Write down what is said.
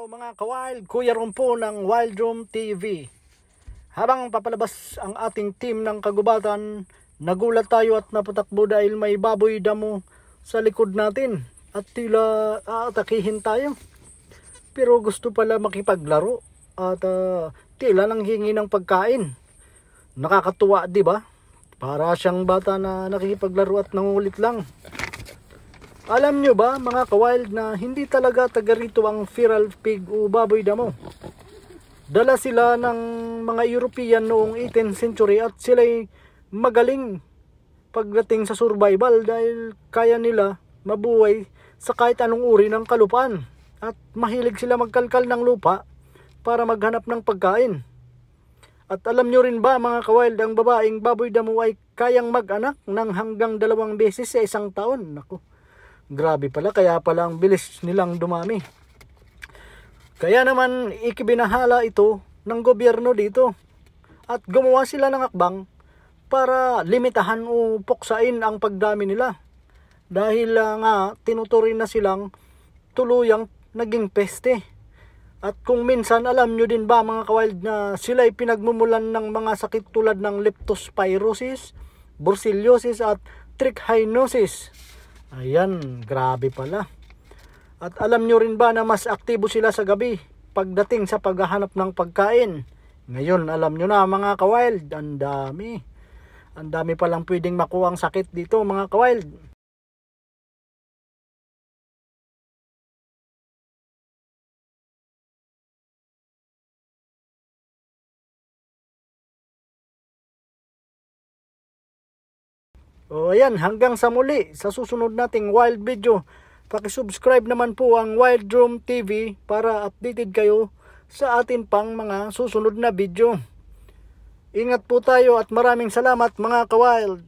araw mga ka-wild, Kuya Rom po ng Wild Room TV. Habang papalabas ang ating team ng kagubatan, nagulat tayo at napatakbo dahil may baboy damo sa likod natin at tila aatakihin tayo. Pero gusto pala makipaglaro at tila nang hingi ng pagkain. Nakakatuwa, di ba? Para siyang bata na nakikipaglaro at nangulit lang. Alam nyo ba mga ka-wild na hindi talaga taga rito ang feral pig o baboy damo? Dala sila ng mga European noong 18th century at sila'y magaling pagdating sa survival dahil kaya nila mabuhay sa kahit anong uri ng kalupaan. At mahilig sila magkalkal ng lupa para maghanap ng pagkain. At alam nyo rin ba mga ka-wild, ang babaeng baboy damo ay kayang mag-anak ng hanggang 2 beses sa isang taon. Naku. Grabe pala, kaya pala ang bilis nilang dumami. Kaya naman ikibinahala ito ng gobyerno dito. At gumawa sila ng akbang para limitahan o puksain ang pagdami nila. Dahil nga tinuturing na silang tuluyang naging peste. At kung minsan alam nyo din ba mga ka-wild na sila'y pinagmumulan ng mga sakit tulad ng leptospirosis, brucellosis at trichinosis. Ayan, grabe pala. At alam nyo rin ba na mas aktibo sila sa gabi pagdating sa paghahanap ng pagkain? Ngayon, alam nyo na mga ka-wild, ang dami. Ang dami palang pwedeng makuha ang sakit dito mga ka-wild. O ayan, hanggang sa muli sa susunod nating wild video. Paki-subscribe naman po ang Wild Room TV para updated kayo sa atin pang mga susunod na video. Ingat po tayo at maraming salamat mga ka-wild.